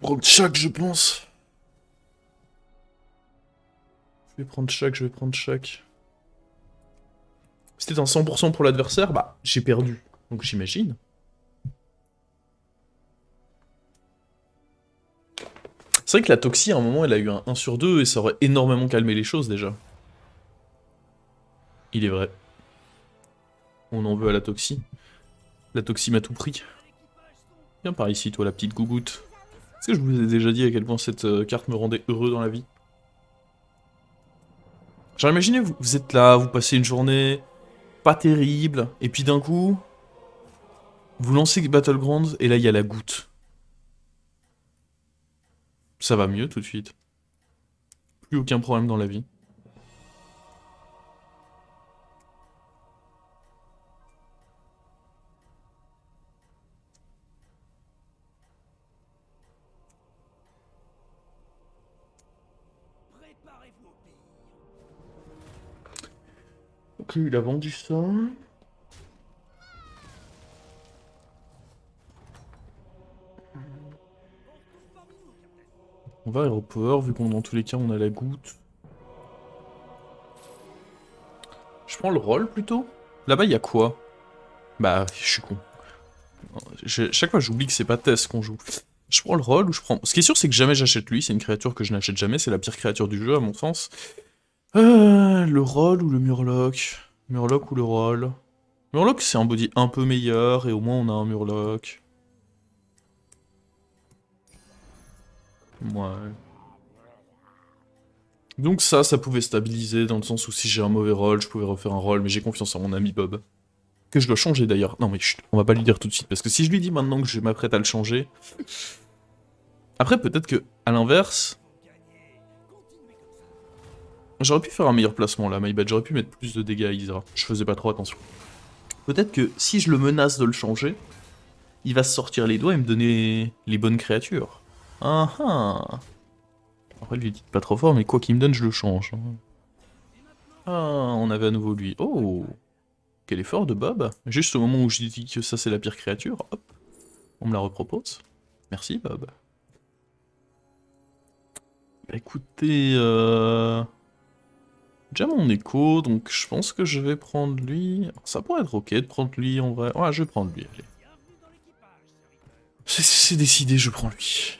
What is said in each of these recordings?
prendre chaque, je pense. Je vais prendre chaque, je vais prendre chaque. C'était un 100% pour l'adversaire, bah, j'ai perdu. Donc j'imagine. C'est vrai que la Toxie, à un moment, elle a eu un 1 sur 2 et ça aurait énormément calmé les choses, déjà. Il est vrai. On en veut à la Toxie. La Toxie m'a tout pris. Viens par ici, toi, la petite gougoute. Est-ce que je vous ai déjà dit à quel point cette carte me rendait heureux dans la vie? Genre, imaginez, vous êtes là, vous passez une journée pas terrible, et puis d'un coup, vous lancez Battlegrounds, et là, il y a la goutte. Ça va mieux tout de suite. Plus aucun problème dans la vie. Ok, il a vendu ça. On va Hero Power, vu qu'on dans tous les cas on a la goutte. Je prends le rôle plutôt. Là-bas il y a quoi? Bah, je suis con. Chaque fois j'oublie que c'est pas Tess qu'on joue. Je prends le rôle ou je prends... Ce qui est sûr c'est que jamais j'achète lui, c'est une créature que je n'achète jamais, c'est la pire créature du jeu à mon sens. Le rôle ou le Murloc? Murloc ou le rôle? Murloc c'est un body un peu meilleur et au moins on a un Murloc. Ouais. Donc ça pouvait stabiliser dans le sens où si j'ai un mauvais rôle, je pouvais refaire un rôle, mais j'ai confiance en mon ami Bob. Que je dois changer d'ailleurs. Non mais chut, on va pas lui dire tout de suite, parce que si je lui dis maintenant que je m'apprête à le changer... Après peut-être que, à l'inverse... J'aurais pu faire un meilleur placement là, my bad, j'aurais pu mettre plus de dégâts à Isra. Je faisais pas trop attention. Peut-être que si je le menace de le changer, il va se sortir les doigts et me donner les bonnes créatures. Ah ah. Après lui dites pas trop fort, mais quoi qu'il me donne, je le change. Ah, on avait à nouveau lui. Oh, quel effort de Bob. Juste au moment où je dis que ça c'est la pire créature, hop, on me la repropose. Merci Bob. Bah écoutez, déjà mon écho, donc je pense que je vais prendre lui. Ça pourrait être ok de prendre lui en vrai. Ouais, je vais prendre lui, allez. C'est décidé, je prends lui.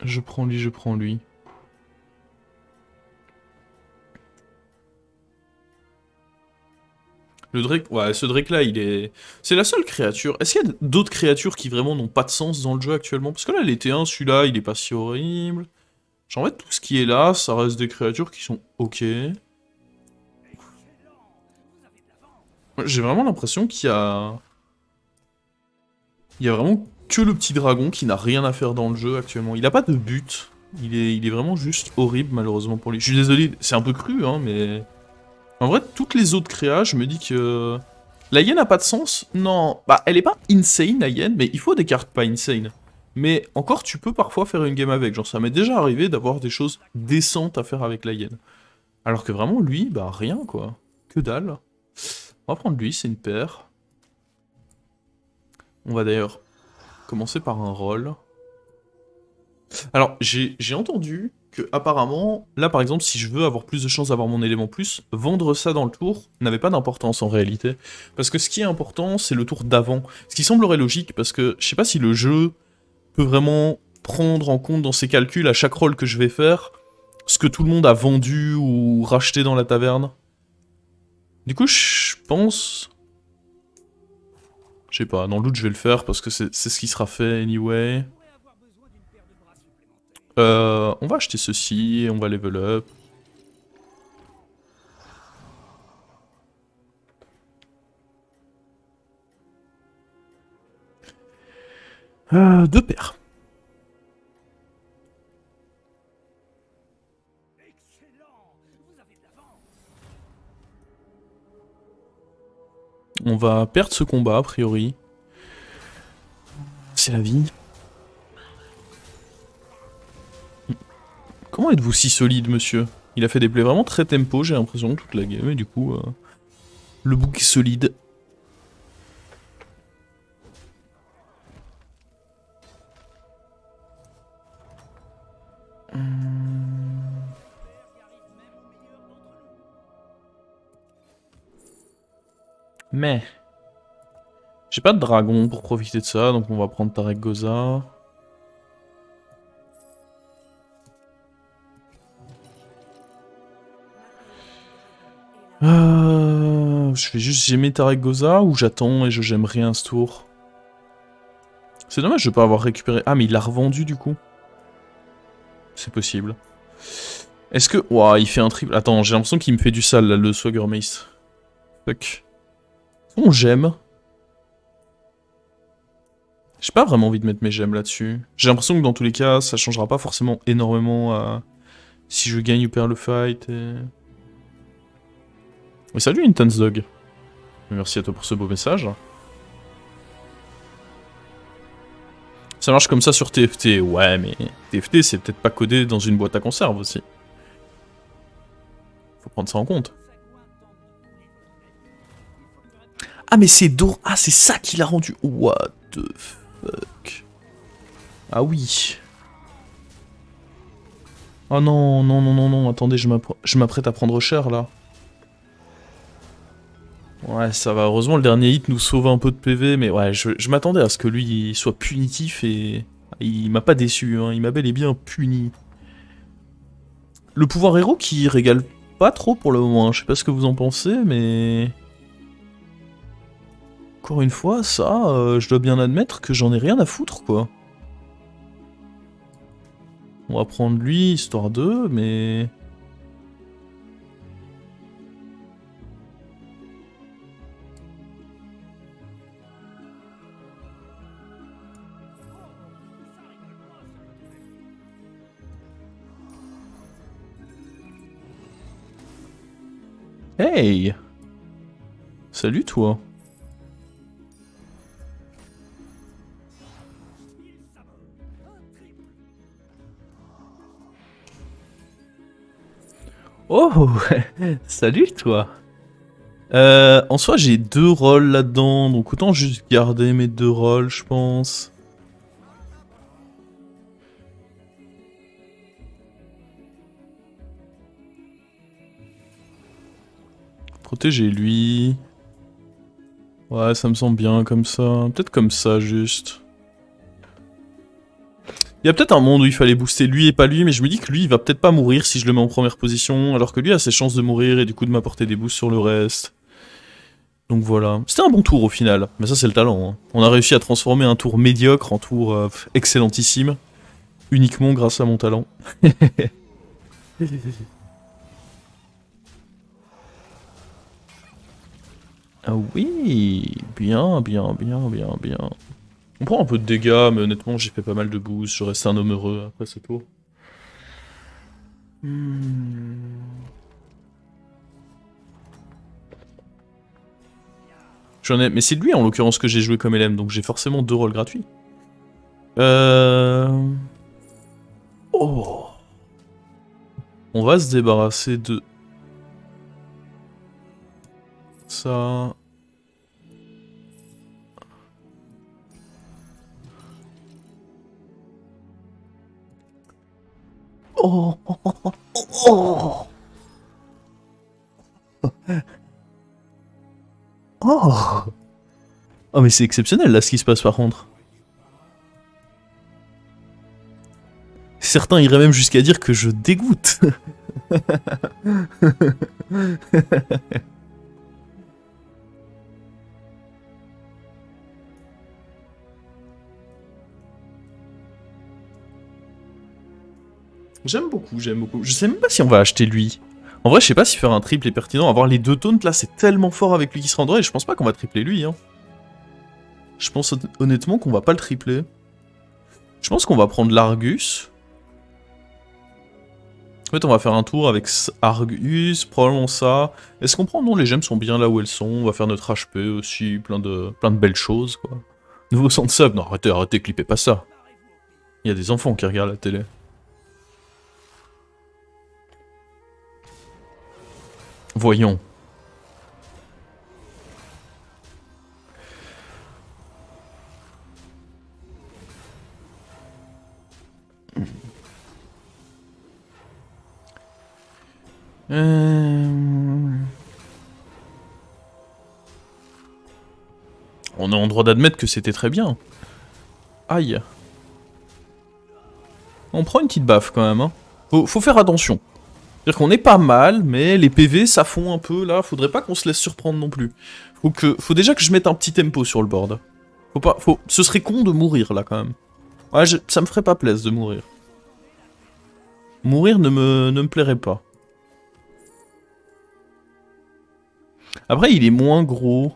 Je prends lui, je prends lui. Le Drake, ouais, ce Drake là, il est... C'est la seule créature. Est-ce qu'il y a d'autres créatures qui vraiment n'ont pas de sens dans le jeu actuellement? Parce que là, les T1, celui-là, il est pas si horrible. Genre, en fait, tout ce qui est là, ça reste des créatures qui sont ok. J'ai vraiment l'impression qu'il y a... Il y a vraiment que le petit dragon qui n'a rien à faire dans le jeu actuellement. Il a pas de but. Il est vraiment juste horrible, malheureusement pour lui. Je suis désolé, c'est un peu cru, hein, mais... En vrai, toutes les autres créas, je me dis que... La hyène a pas de sens? Non. Bah, elle est pas insane, la hyène, mais il faut des cartes pas insane. Mais encore, tu peux parfois faire une game avec. Genre, ça m'est déjà arrivé d'avoir des choses décentes à faire avec la hyène. Alors que vraiment, lui, bah, rien, quoi. Que dalle. On va prendre lui, c'est une paire. On va d'ailleurs commencer par un rôle. Alors, j'ai entendu que, apparemment, là par exemple, si je veux avoir plus de chances d'avoir mon élément plus, vendre ça dans le tour n'avait pas d'importance en réalité. Parce que ce qui est important, c'est le tour d'avant. Ce qui semblerait logique, parce que je sais pas si le jeu peut vraiment prendre en compte dans ses calculs à chaque rôle que je vais faire, ce que tout le monde a vendu ou racheté dans la taverne. Du coup, je pense... Je sais pas, dans le doute je vais le faire parce que c'est ce qui sera fait anyway. On va acheter ceci et on va level up. Deux paires. On va perdre ce combat a priori. C'est la vie. Comment êtes-vous si solide, monsieur? Il a fait des plays vraiment très tempo, j'ai l'impression, toute la game, et du coup, le bouc est solide. Mais... J'ai pas de dragon pour profiter de ça, donc on va prendre Tarek Goza. Je vais juste gemmer Tarek Goza ou j'attends et je gemme rien ce tour. C'est dommage de pas avoir récupéré... Ah mais il l'a revendu du coup. C'est possible. Est-ce que... Ouah, il fait un triple... Attends, j'ai l'impression qu'il me fait du sale là, le Swaggermace. Fuck. On gemme. J'ai pas vraiment envie de mettre mes gemmes là-dessus. J'ai l'impression que dans tous les cas, ça changera pas forcément énormément à... Si je gagne ou perds le fight et... Mais salut Intense Dog. Merci à toi pour ce beau message. Ça marche comme ça sur TFT. Ouais, mais TFT, c'est peut-être pas codé dans une boîte à conserve aussi. Faut prendre ça en compte. Ah, mais c'est Dor... Ah, c'est ça qui l'a rendu. What the fuck. Ah oui. Oh non, non, non, non, non. Attendez, je m'apprête à prendre cher, là. Ouais, ça va. Heureusement, le dernier hit nous sauve un peu de PV, mais ouais, je m'attendais à ce que lui il soit punitif et... Il m'a pas déçu, hein. Il m'a bel et bien puni. Le pouvoir héros qui régale pas trop pour le moment, hein. Je sais pas ce que vous en pensez, mais... Encore une fois, ça, je dois bien admettre que j'en ai rien à foutre, quoi. On va prendre lui, histoire d'eux, mais... Hey! Salut, toi. Oh! Salut, toi. En soi, j'ai 2 rôles là-dedans, donc autant juste garder mes 2 rôles, je pense. Protéger lui. Ouais, ça me semble bien comme ça. Peut-être comme ça, juste. Il y a peut-être un monde où il fallait booster lui et pas lui, mais je me dis que lui, il va peut-être pas mourir si je le mets en première position, alors que lui a ses chances de mourir et du coup de m'apporter des boosts sur le reste. Donc voilà. C'était un bon tour au final, mais ça c'est le talent. Hein. On a réussi à transformer un tour médiocre en tour excellentissime, uniquement grâce à mon talent. Ah oui, bien, bien, bien, bien, bien. On prend un peu de dégâts, mais honnêtement j'ai fait pas mal de boosts, je reste un homme heureux après ce tour. J'en ai... Mais c'est lui en l'occurrence que j'ai joué comme LM, donc j'ai forcément 2 rôles gratuits. Oh. On va se débarrasser de... Ça... Oh, oh, oh, oh, oh. Oh. Oh mais c'est exceptionnel là ce qui se passe par contre. Certains iraient même jusqu'à dire que je dégoûte. J'aime beaucoup, j'aime beaucoup. Je sais même pas si on va acheter lui. En vrai, je sais pas si faire un triple est pertinent. Avoir les 2 taunts là, c'est tellement fort avec lui qui se rendrait. Et je pense pas qu'on va tripler lui. Hein. Je pense honnêtement qu'on va pas le tripler. Je pense qu'on va prendre l'Argus. En fait, on va faire un tour avec Argus, probablement ça. Est-ce qu'on prend? Non, les gemmes sont bien là où elles sont. On va faire notre HP aussi, plein de belles choses, quoi. Nouveau centre sub. Non, arrêtez, arrêtez, clippez pas ça. Il y a des enfants qui regardent la télé. Voyons. On est en droit d'admettre que c'était très bien. Aïe. On prend une petite baffe quand même, hein. Faut faire attention. C'est-à-dire qu'on est pas mal, mais les PV ça fond un peu là, faudrait pas qu'on se laisse surprendre non plus. Faut déjà que je mette un petit tempo sur le board. Ce serait con de mourir là quand même. Ouais, ça me ferait pas plaisir de mourir. Mourir ne me plairait pas. Après il est moins gros.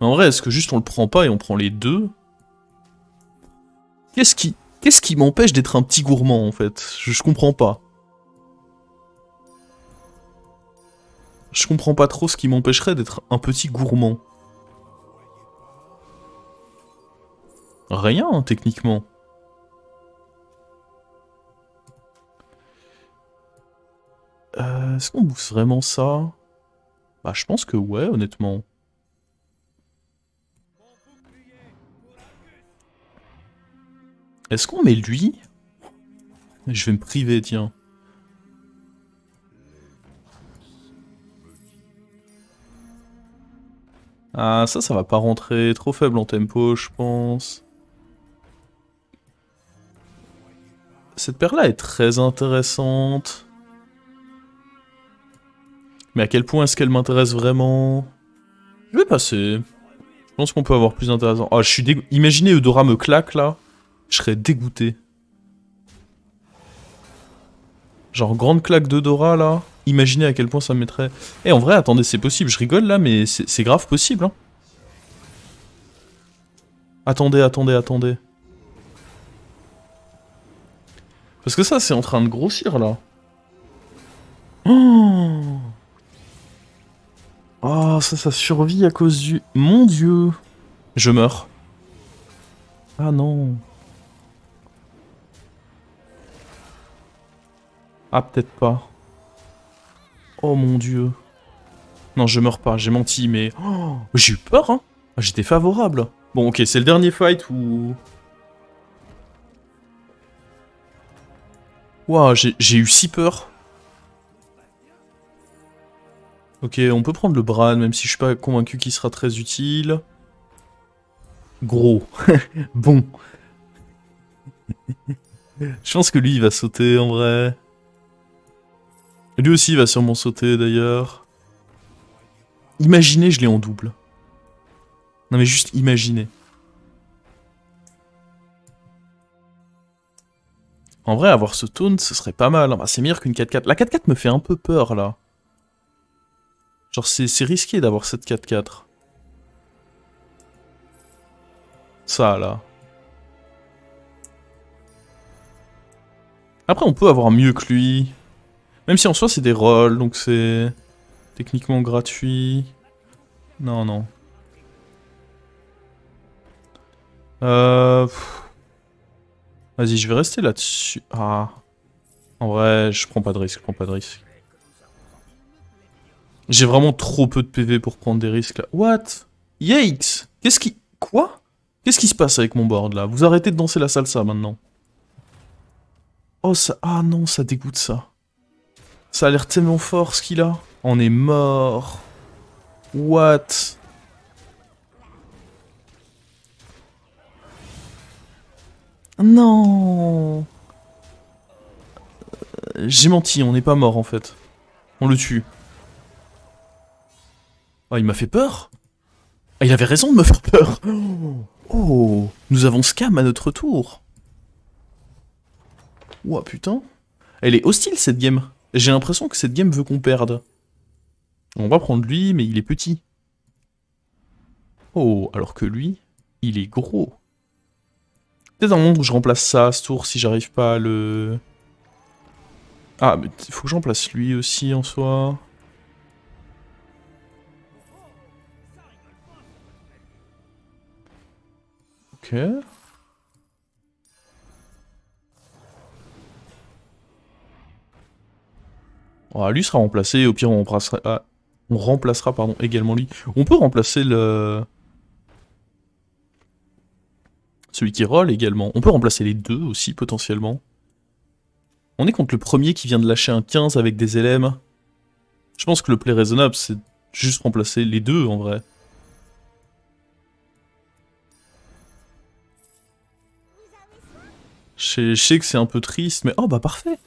Mais en vrai, est-ce que juste on le prend pas et on prend les deux? Qu'est-ce qui m'empêche d'être un petit gourmand en fait? Je comprends pas. Je comprends pas trop ce qui m'empêcherait d'être un petit gourmand. Rien, hein, techniquement. Est-ce qu'on booste vraiment ça? Bah je pense que ouais, honnêtement. Est-ce qu'on met lui? Je vais me priver, tiens. Ah, ça va pas rentrer. Trop faible en tempo, je pense. Cette paire-là est très intéressante. Mais à quel point est-ce qu'elle m'intéresse vraiment? Je vais passer. Je pense qu'on peut avoir plus intéressant. Oh, je suis dégoûté. Imaginez Eudora me claque, là. Je serais dégoûté. Genre, grande claque d'Eudora, là. Imaginez à quel point ça me mettrait... Eh, en vrai, attendez, c'est possible. Je rigole, là, mais c'est grave possible, hein. Attendez. Parce que ça, c'est en train de grossir, là. Oh, ça survit à cause du... Mon Dieu. Je meurs. Ah non. Ah, peut-être pas. Oh mon Dieu. Non, je meurs pas, j'ai menti, mais... Oh, j'ai eu peur, hein. J'étais favorable. Bon, ok, c'est le dernier fight où... Waouh, j'ai eu si peur. Ok, on peut prendre le Bran, même si je suis pas convaincu qu'il sera très utile. Gros. Bon. Je pense que lui, il va sauter, en vrai. Lui aussi, il va sûrement sauter, d'ailleurs. Imaginez, je l'ai en double. Non, mais juste imaginez. En vrai, avoir ce taunt, ce serait pas mal. Bah, c'est meilleur qu'une 4-4. La 4-4 me fait un peu peur, là. Genre, c'est risqué d'avoir cette 4-4. Ça, là. Après, on peut avoir mieux que lui. Même si en soi, c'est des rolls, donc c'est... techniquement gratuit. Non. Vas-y, je vais rester là-dessus. Ah. En vrai, je prends pas de risque, J'ai vraiment trop peu de PV pour prendre des risques là. What? Yikes! Quoi? Qu'est-ce qui se passe avec mon board là? Vous arrêtez de danser la salsa maintenant. Oh ça... Ah non, ça dégoûte ça. Ça a l'air tellement fort ce qu'il a. On est mort. What? Non. J'ai menti, on n'est pas mort en fait. On le tue. Oh, il m'a fait peur. Ah, il avait raison de me faire peur. Oh, nous avons scam à notre tour. Ouah, putain. Elle est hostile cette game. J'ai l'impression que cette game veut qu'on perde. On va prendre lui, mais il est petit. Oh, alors que lui, il est gros. Peut-être un moment où je remplace ça, ce tour, si j'arrive pas à le... Ah, mais il faut que je remplace lui aussi, en soi. Ok. Oh, lui sera remplacé, au pire on remplacera, pardon, également lui. On peut remplacer le... celui qui roll également. On peut remplacer les deux aussi, potentiellement. On est contre le premier qui vient de lâcher un 15 avec des LM. Je pense que le play raisonnable, c'est juste remplacer les deux, en vrai. Je sais que c'est un peu triste, mais... Oh bah parfait.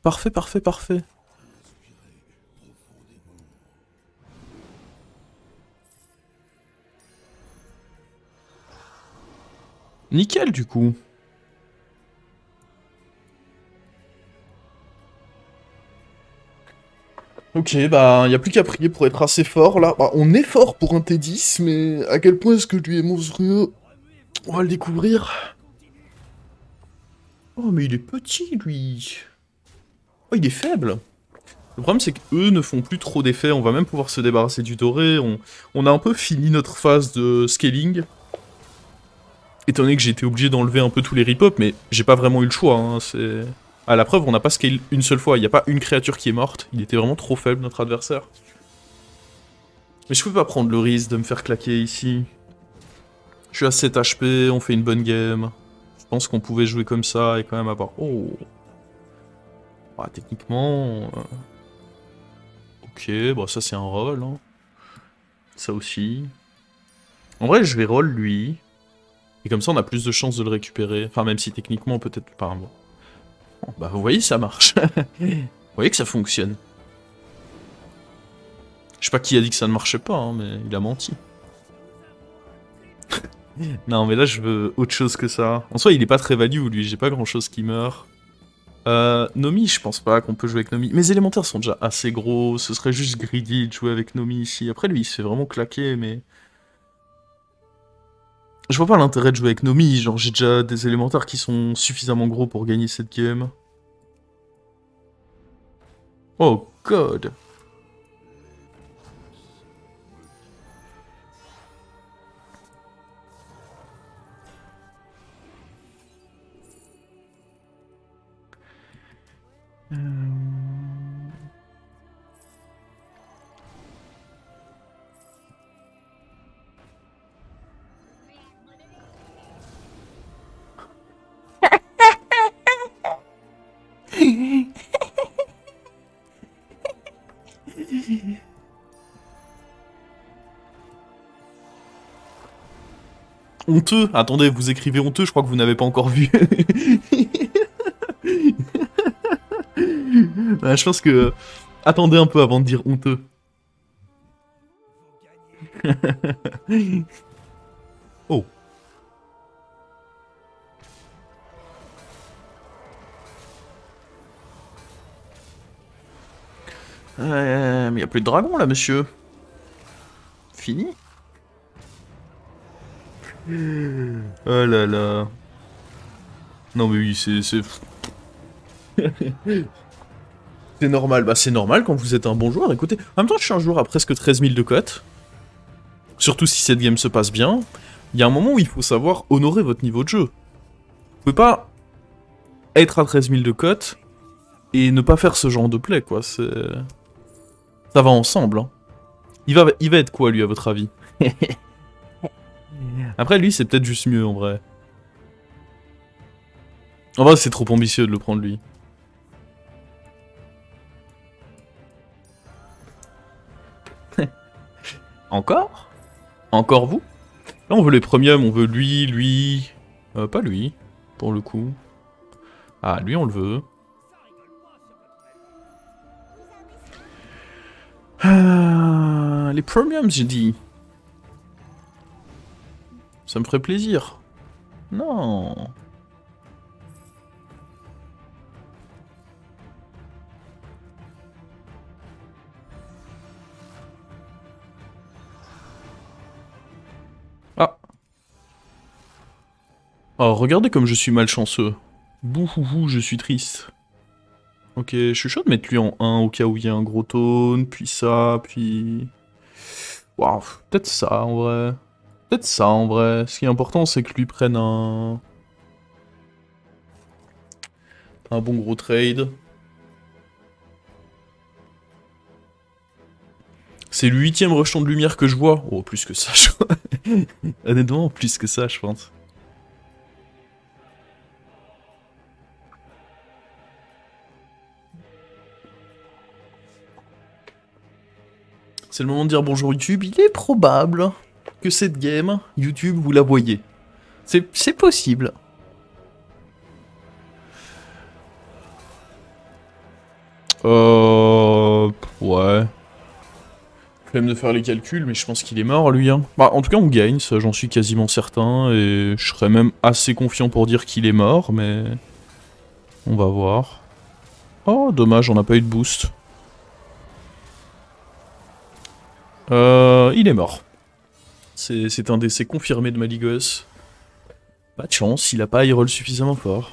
Parfait, parfait, parfait. Nickel du coup. Ok, bah y a plus qu'à prier pour être assez fort là. Bah, on est fort pour un T10, mais à quel point est-ce que lui est monstrueux? On va le découvrir. Oh mais il est petit lui. Oh il est faible. Le problème c'est qu'eux ne font plus trop d'effets, on va même pouvoir se débarrasser du doré. On a un peu fini notre phase de scaling. Étant donné que j'ai été obligé d'enlever un peu tous les rip-up, mais j'ai pas vraiment eu le choix, hein, c'est... À la preuve, on n'a pas scale une seule fois, il n'y a pas une créature qui est morte, il était vraiment trop faible notre adversaire. Mais je peux pas prendre le risque de me faire claquer ici. Je suis à 7 HP, on fait une bonne game. Je pense qu'on pouvait jouer comme ça et quand même avoir... Oh. Bah, techniquement... Ok, bon ça c'est un roll, hein. Ça aussi. En vrai, je vais roll lui. Et comme ça, on a plus de chances de le récupérer. Enfin, même si techniquement, peut-être pas un bon. Bon, bah, vous voyez, ça marche. Vous voyez que ça fonctionne. Je sais pas qui a dit que ça ne marchait pas, hein, mais il a menti. Non, mais là, je veux autre chose que ça. En soi, il est pas très value, lui. J'ai pas grand-chose qui meurt. Nomi, je pense pas qu'on peut jouer avec Nomi. Mes élémentaires sont déjà assez gros. Ce serait juste greedy de jouer avec Nomi ici. Après, lui, il se fait vraiment claquer, mais... Je vois pas l'intérêt de jouer avec Nomi. Genre, j'ai déjà des élémentaires qui sont suffisamment gros pour gagner cette game. Oh, God. Honteux. Attendez, vous écrivez honteux, je crois que vous n'avez pas encore vu. Ouais, je pense que... Attendez un peu avant de dire honteux. Oh. Mais y a plus de dragon là, monsieur. Fini. Oh là là. Non mais oui, c'est... C'est normal, bah c'est normal quand vous êtes un bon joueur, écoutez. En même temps, je suis un joueur à presque 13 000 de cote. Surtout si cette game se passe bien. Il y a un moment où il faut savoir honorer votre niveau de jeu. Vous pouvez pas être à 13 000 de cote et ne pas faire ce genre de play, quoi. C'est... Ça va ensemble, hein. Il va être quoi, lui, à votre avis? Après, lui, c'est peut-être juste mieux, en vrai. En vrai, c'est trop ambitieux de le prendre, lui. Encore? Encore vous? Là, on veut les premiums, on veut lui... pas lui, pour le coup. Ah, lui, on le veut. Les premiums, j'ai dit. Ça me ferait plaisir. Non. Ah. Oh, regardez comme je suis malchanceux. Bouhouhou, je suis triste. Ok, je suis chaud de mettre lui en 1 au cas où il y a un gros taunt, puis ça, puis... Waouh, peut-être ça en vrai. Peut-être ça en vrai. Ce qui est important, c'est que lui prenne un bon gros trade. C'est le 8ème rejeton de lumière que je vois. Oh, plus que ça, je crois. Honnêtement, plus que ça, je pense. C'est le moment de dire bonjour YouTube. Il est probable que cette game, YouTube, vous la voyez. C'est possible. Ouais. Flemme de faire les calculs, mais je pense qu'il est mort, lui. Hein. Bah, en tout cas, on gagne, ça j'en suis quasiment certain, et je serais même assez confiant pour dire qu'il est mort, mais... On va voir. Oh, dommage, on n'a pas eu de boost. Il est mort. C'est un décès confirmé de Maligos. Pas de chance, il a pas roll suffisamment fort.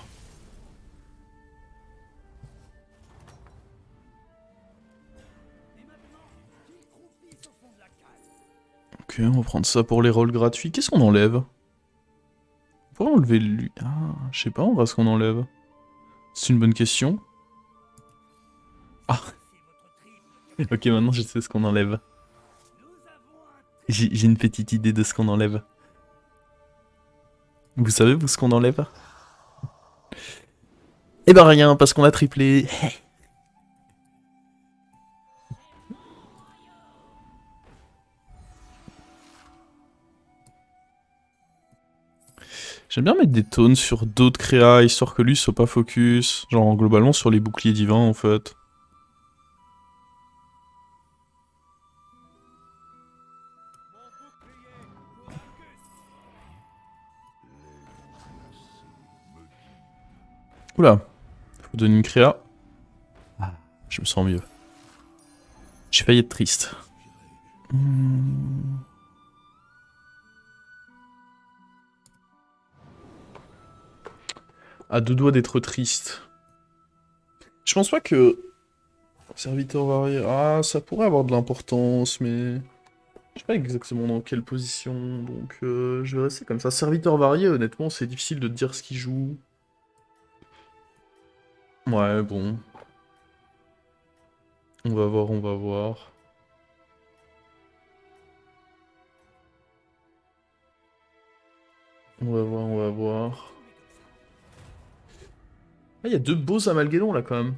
Ok, on va prendre ça pour les rolls gratuits. Qu'est-ce qu'on enlève? On pourrait enlever lui. Ah, je sais pas, on va ce qu'on enlève. C'est une bonne question. Ah. Ok, maintenant je sais ce qu'on enlève. J'ai une petite idée de ce qu'on enlève. Vous savez, vous, ce qu'on enlève? Eh ben rien, parce qu'on a triplé. J'aime bien mettre des tones sur d'autres créas, histoire que lui soit pas focus. Genre, globalement, sur les boucliers divins, en fait. Oula. Faut donner une créa. Ah, je me sens mieux. J'ai failli être triste. À deux doigts d'être triste. Je pense pas que... Serviteur varié... Ah, ça pourrait avoir de l'importance, mais... Je sais pas exactement dans quelle position, donc je vais rester comme ça. Serviteur varié, honnêtement, c'est difficile de te dire ce qu'il joue. Ouais, bon. On va voir, on va voir. On va voir, on va voir. Ah, il y a deux beaux amalguédons là quand même.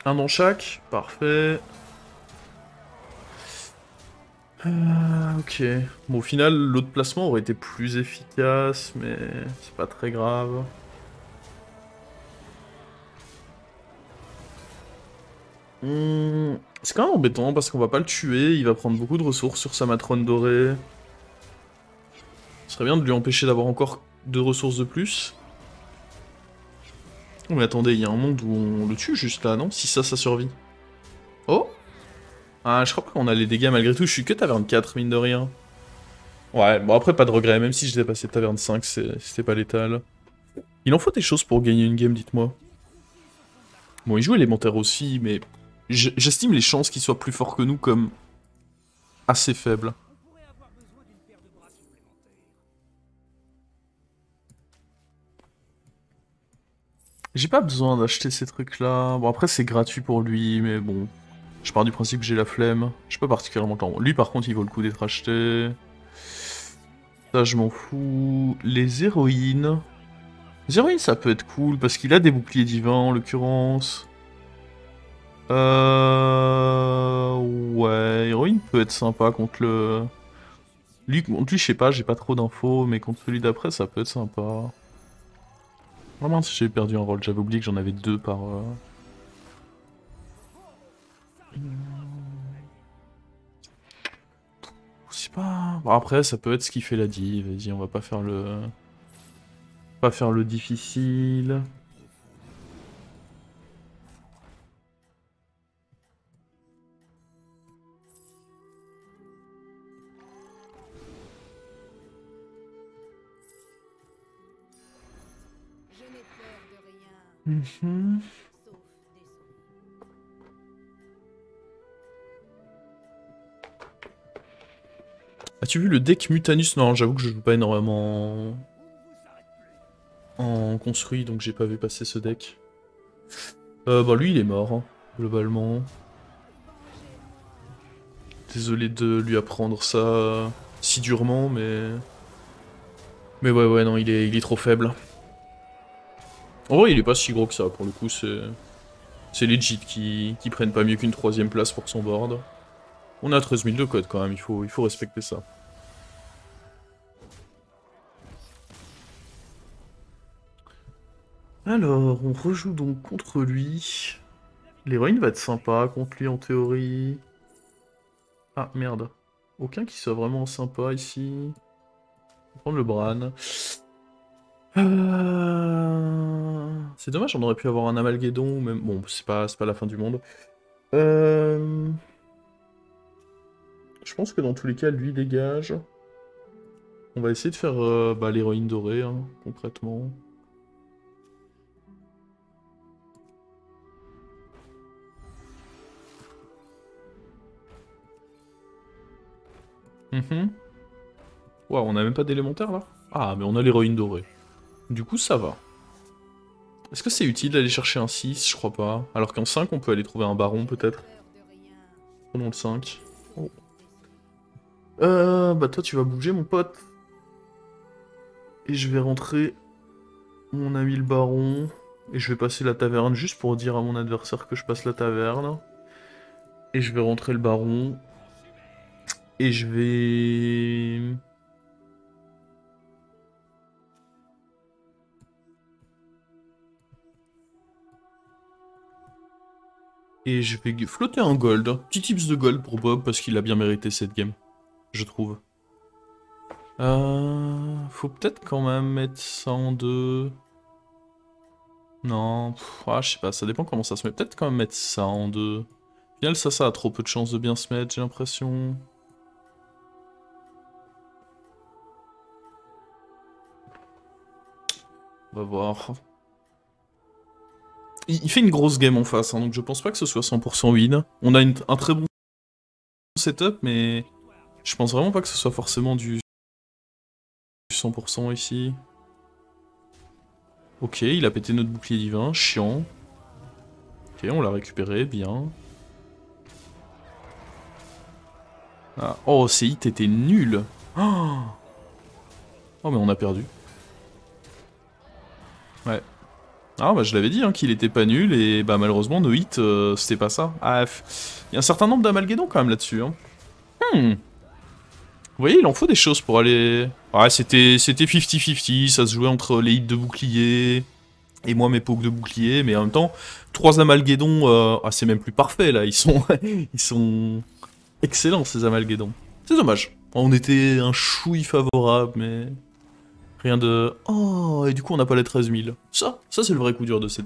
Un dans chaque, parfait. Ok. Bon, au final, l'autre placement aurait été plus efficace, mais c'est pas très grave. C'est quand même embêtant parce qu'on va pas le tuer, il va prendre beaucoup de ressources sur sa matrone dorée. Ce serait bien de lui empêcher d'avoir encore 2 ressources de plus. Oh mais attendez, il y a un monde où on le tue juste là, non? Si ça survit. Oh! Ah, je crois pas qu'on a les dégâts malgré tout, je suis que taverne 4, mine de rien. Ouais, bon après pas de regret, même si j'étais passé taverne 5, c'était pas létal. Il en faut des choses pour gagner une game, dites-moi. Bon, il joue élémentaire aussi, mais j'estime les chances qu'il soit plus fort que nous comme assez faibles. J'ai pas besoin d'acheter ces trucs-là. Bon, après, c'est gratuit pour lui, mais bon. Je pars du principe que j'ai la flemme. Je suis pas particulièrement le temps. Lui, par contre, il vaut le coup d'être acheté. Ça, je m'en fous. Les héroïnes. Les héroïnes, ça peut être cool, parce qu'il a des boucliers divins, en l'occurrence. Ouais, héroïne peut être sympa contre le... contre lui, je sais pas, j'ai pas trop d'infos, mais contre celui d'après, ça peut être sympa. Oh mince, j'ai perdu un rôle, j'avais oublié que j'en avais deux par... Je sais pas... Bon, après, ça peut être ce qui fait la div, vas-y, on va pas faire le... Pas faire le difficile. Mhm. As-tu vu le deck Mutanus? Non, j'avoue que je joue pas énormément en construit, donc j'ai pas vu passer ce deck. Bah lui il est mort, hein, globalement. Désolé de lui apprendre ça si durement, mais... Mais ouais, non, il est trop faible. En vrai, il est pas si gros que ça, pour le coup, c'est legit qui prennent pas mieux qu'une 3ème place pour son board. On a 13 000 de code quand même, il faut respecter ça. Alors, on rejoue donc contre lui. L'héroïne va être sympa contre lui en théorie. Ah, merde. Aucun qui soit vraiment sympa ici. On va prendre le Bran. C'est dommage, on aurait pu avoir un Amalguédon, ou même... Bon, c'est pas la fin du monde. Je pense que dans tous les cas, lui dégage. On va essayer de faire l'héroïne dorée, hein, concrètement. Waouh, on a même pas d'élémentaire là? Ah, mais on a l'héroïne dorée. Du coup, ça va. Est-ce que c'est utile d'aller chercher un 6? Je crois pas. Alors qu'en 5, on peut aller trouver un baron, peut-être. Prenons le 5. Oh. Bah toi, tu vas bouger, mon pote. Et je vais rentrer mon ami le baron. Et je vais passer la taverne juste pour dire à mon adversaire que je passe la taverne. Et je vais rentrer le baron. Et je vais... Et je vais flotter un gold. Petit tips de gold pour Bob parce qu'il a bien mérité cette game. Je trouve. Faut peut-être quand même mettre ça en 2. Non, je sais pas, ça dépend comment ça se met. Peut-être quand même mettre ça en 2. Au final, ça a trop peu de chances de bien se mettre, j'ai l'impression. On va voir. Il fait une grosse game en face, hein, donc je pense pas que ce soit 100% win. On a un très bon setup, mais je pense vraiment pas que ce soit forcément du 100% ici. Ok, il a pété notre bouclier divin, chiant. Ok, on l'a récupéré, bien. Ah. Oh, ces hits étaient nuls. Oh, mais on a perdu. Ouais. Ah bah je l'avais dit hein, qu'il était pas nul et bah malheureusement nos hits c'était pas ça. Ah, il y a un certain nombre d'Amalguédons quand même là-dessus. Hein. Vous voyez, il en faut des choses pour aller... Ouais, c'était 50-50, ça se jouait entre les hits de bouclier et moi mes pokes de bouclier, mais en même temps, 3 Amalguédons, c'est même plus parfait là, ils sont... ils sont excellents ces Amalguédons. C'est dommage, on était un chouï favorable, mais... Rien de... Oh, et du coup on n'a pas les 13 000. Ça c'est le vrai coup dur de cette game.